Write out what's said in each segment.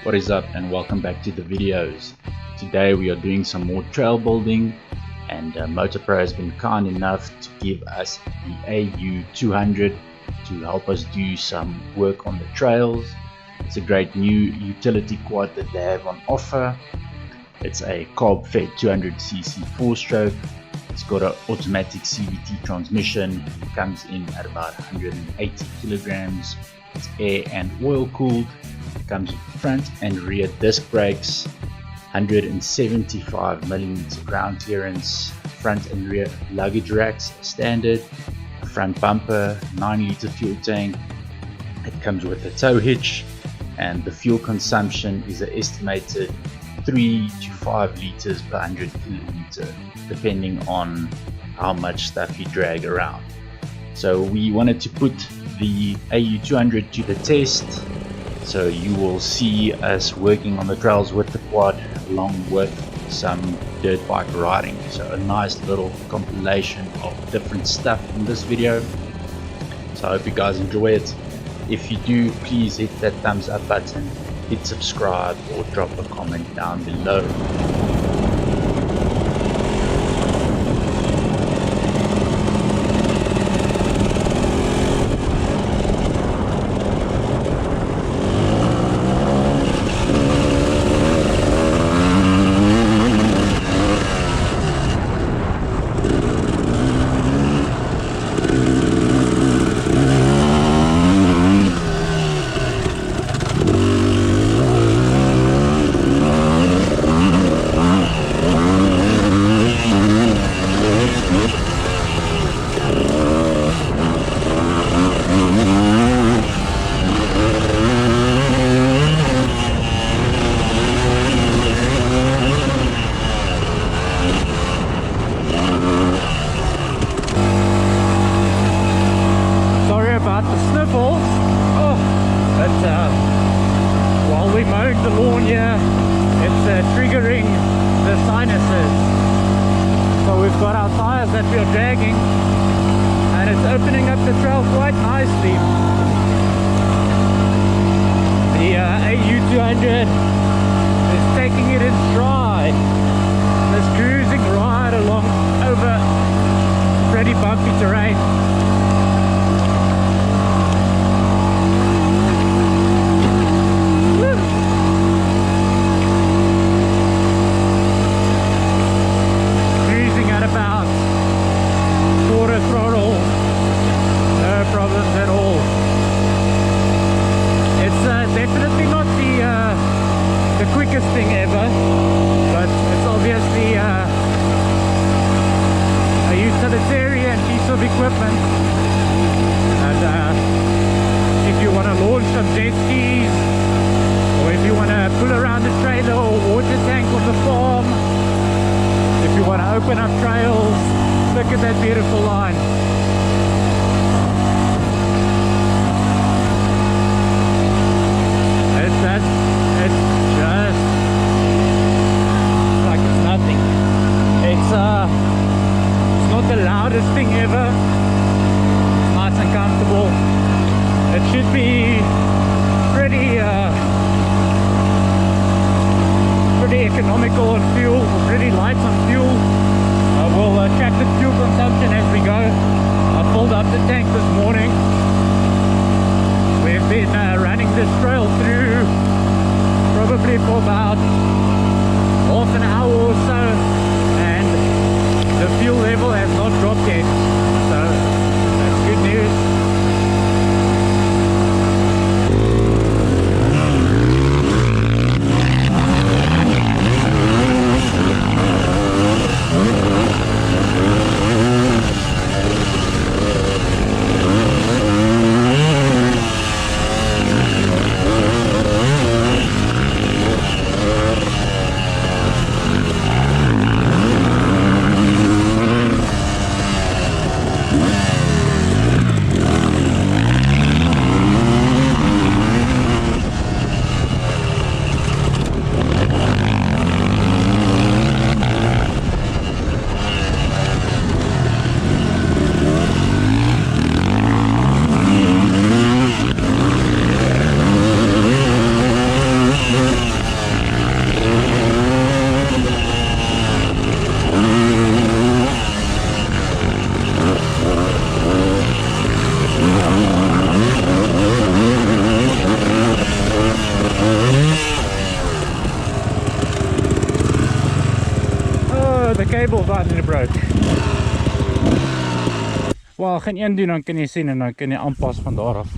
What is up, and welcome back to the videos. Today we are doing some more trail building, and Moto Pro has been kind enough to give us the AU200 to help us do some work on the trails. It's a great new utility quad that they have on offer. It's a carb-fed 200cc 4-stroke. It's got an automatic CVT transmission. It comes in at about 180 kilograms. It's air and oil cooled. It comes with front and rear disc brakes, 175mm ground clearance, front and rear luggage racks standard, a front bumper, 9-litre fuel tank. It comes with a tow hitch, and the fuel consumption is an estimated 3 to 5 liters per 100 kilometer, depending on how much stuff you drag around. So we wanted to put the AU200 to the test, so you will see us working on the trails with the quad along with some dirt bike riding. So a nice little compilation of different stuff in this video. So I hope you guys enjoy it. If you do, please hit that thumbs up button, hit subscribe, or drop a comment down below. While we mowed the lawn here, it's triggering the sinuses. So we've got our tires that we are dragging, and it's opening up the trail quite nicely. The AU200 is taking it in stride. It's cruising right along over pretty bumpy terrain. Thing ever, but it's obviously a utilitarian piece of equipment, and if you want to launch some jet skis, or if you want to pull around the trailer or water tank on the farm, if you want to open up trails, look at that beautiful line. It's just like it's nothing. It's not the loudest thing ever. It's nice and comfortable. It should be pretty economical on fuel, pretty light on fuel. We'll check the fuel consumption as we go. I filled up the tank this morning. We've been running this trail through probably for about half an hour or so, and the fuel level has not dropped yet, so that's good news. cable daarin broke. Wel, geen een doen, dan kan jy sien en dan kan jy aanpas van daar af.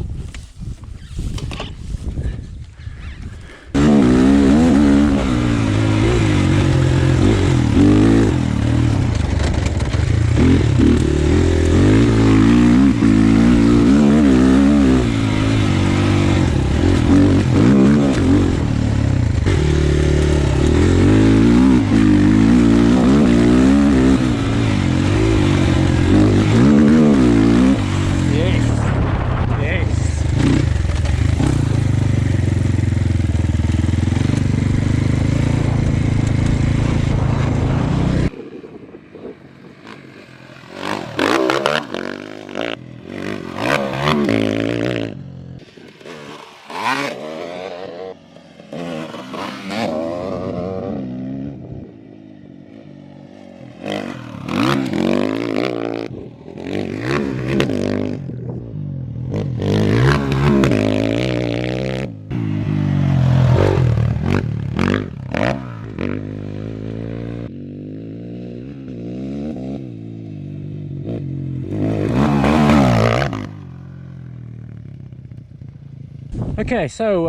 Okay, so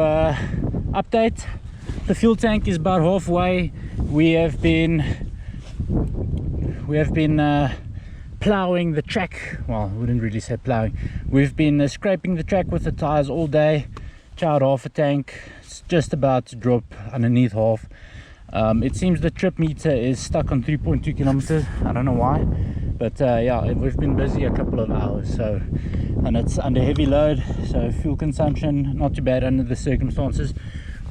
update, the fuel tank is about halfway. We have been plowing the track. Well, I wouldn't really say plowing. We've been scraping the track with the tires all day. Charred half a tank. It's just about to drop underneath half. It seems the trip meter is stuck on 3.2 kilometers. I don't know why, but yeah, we've been busy a couple of hours, so, and it's under heavy load, so fuel consumption not too bad under the circumstances.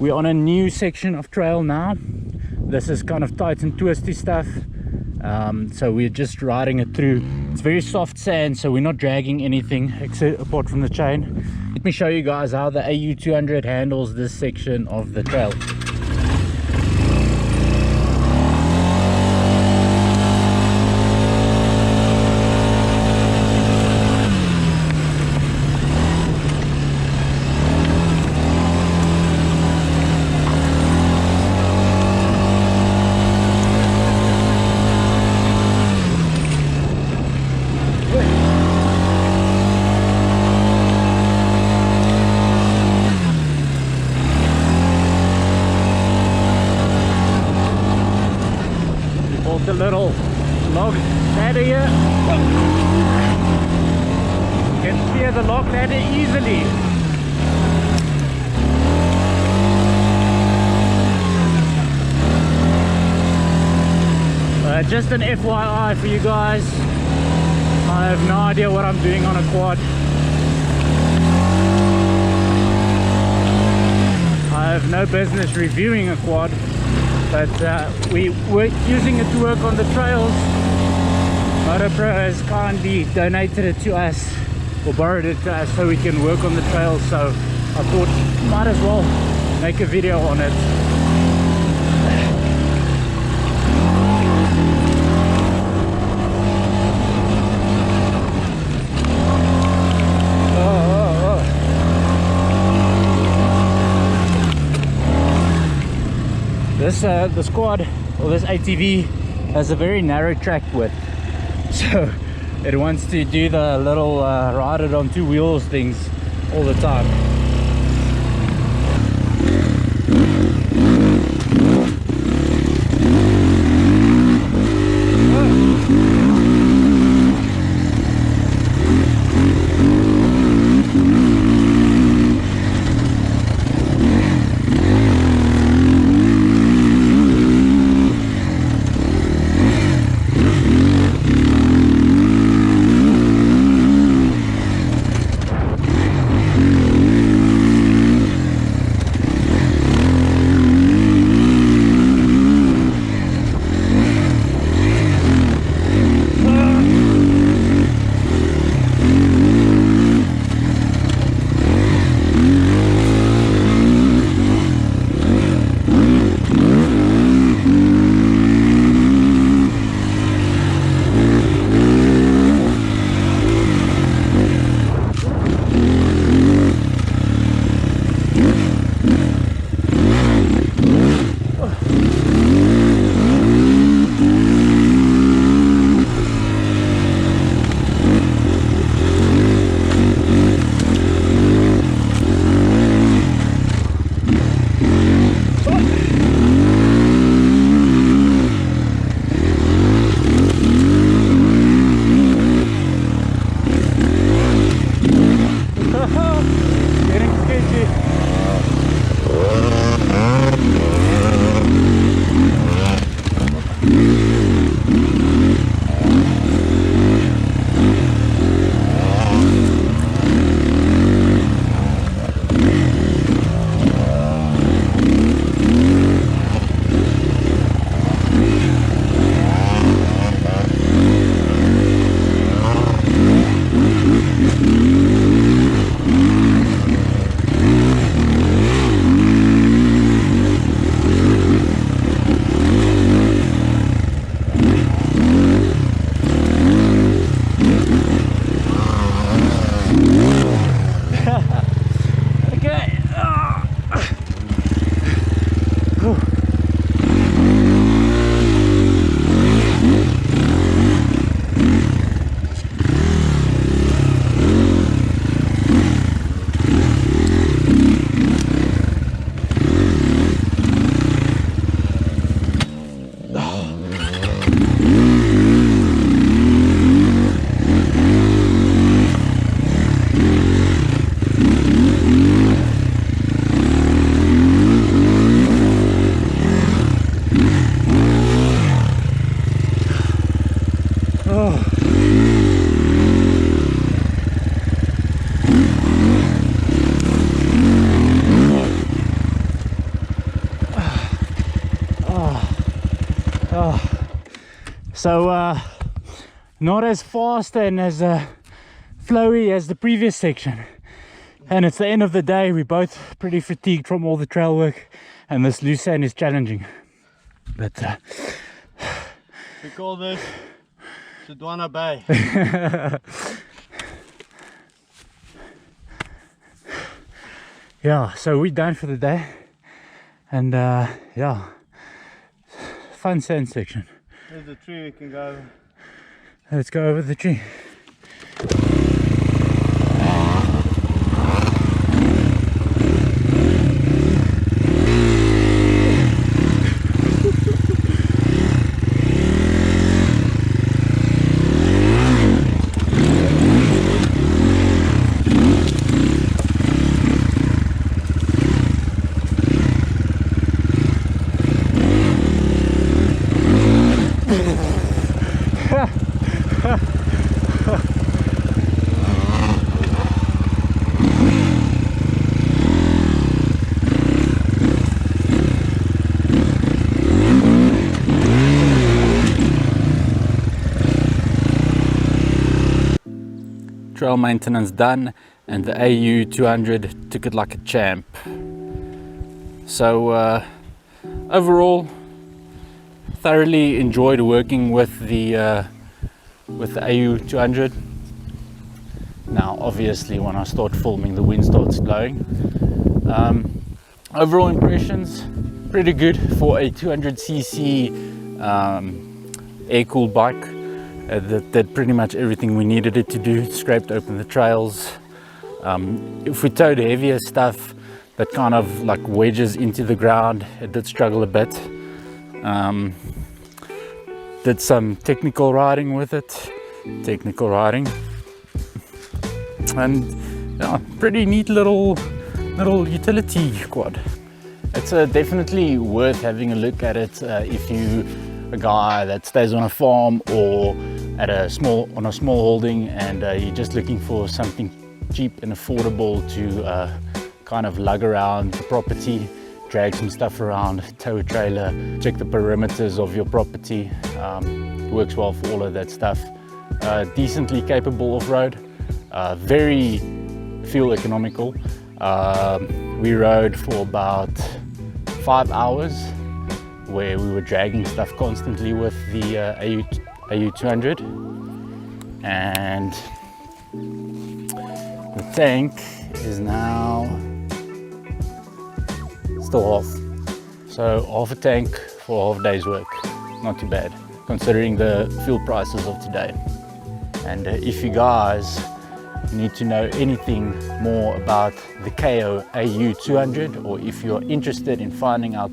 We're on a new section of trail now. This is kind of tight and twisty stuff, so we're just riding it through. It's very soft sand, so we're not dragging anything except apart from the chain. Let me show you guys how the AU200 handles this section of the trail. The little log ladder here. You can clear the log ladder easily. Just an FYI for you guys, I have no idea what I'm doing on a quad. I have no business reviewing a quad, but we were using it to work on the trails. Moto Pro has kindly donated it to us, or borrowed it to us, so we can work on the trails, so I thought might as well make a video on it. This quad, or this ATV, has a very narrow track width, so it wants to do the little ride it on two wheels things all the time. So not as fast and as flowy as the previous section, and it's the end of the day. We're both pretty fatigued from all the trail work, and this loose sand is challenging, but we call this Sudwana Bay. Yeah, so we're done for the day, and yeah, fun sand section. There's a tree we can go over. Let's go over the tree. Trail maintenance done, and the AU200 took it like a champ. So overall, thoroughly enjoyed working with the AU200. Now obviously when I start filming, the wind starts blowing. Overall impressions, pretty good for a 200cc air-cooled bike. That did pretty much everything we needed it to do. It scraped open the trails. If we towed heavier stuff that kind of like wedges into the ground, it did struggle a bit. Did some technical riding with it, and yeah, pretty neat little utility quad. It's definitely worth having a look at it if you a guy that stays on a farm or at a small holding, and you're just looking for something cheap and affordable to kind of lug around the property, drag some stuff around, tow a trailer, check the perimeters of your property. Works well for all of that stuff. Decently capable off-road, very fuel economical. We rode for about 5 hours, where we were dragging stuff constantly with the AU200, and the tank is now still half. So half a tank for half a day's work. Not too bad, considering the fuel prices of today. And if you guys need to know anything more about the Kayo AU200, or if you're interested in finding out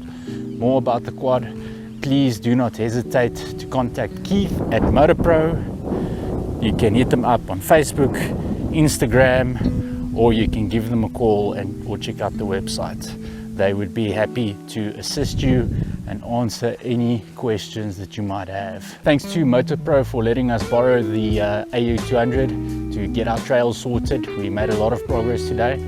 more about the quad, please do not hesitate to contact Keith at Moto Pro. You can hit them up on Facebook, Instagram, or you can give them a call or check out the website. They would be happy to assist you and answer any questions that you might have. Thanks to Moto Pro for letting us borrow the AU200 to get our trails sorted. We made a lot of progress today.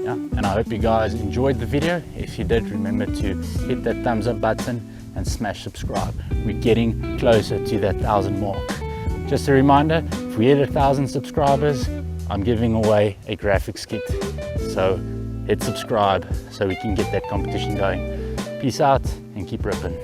Yeah, and I hope you guys enjoyed the video. If you did, remember to hit that thumbs up button and smash subscribe. We're getting closer to that 1,000 mark. Just a reminder, if we hit 1,000 subscribers, I'm giving away a graphics kit. So hit subscribe so we can get that competition going. Peace out and keep ripping.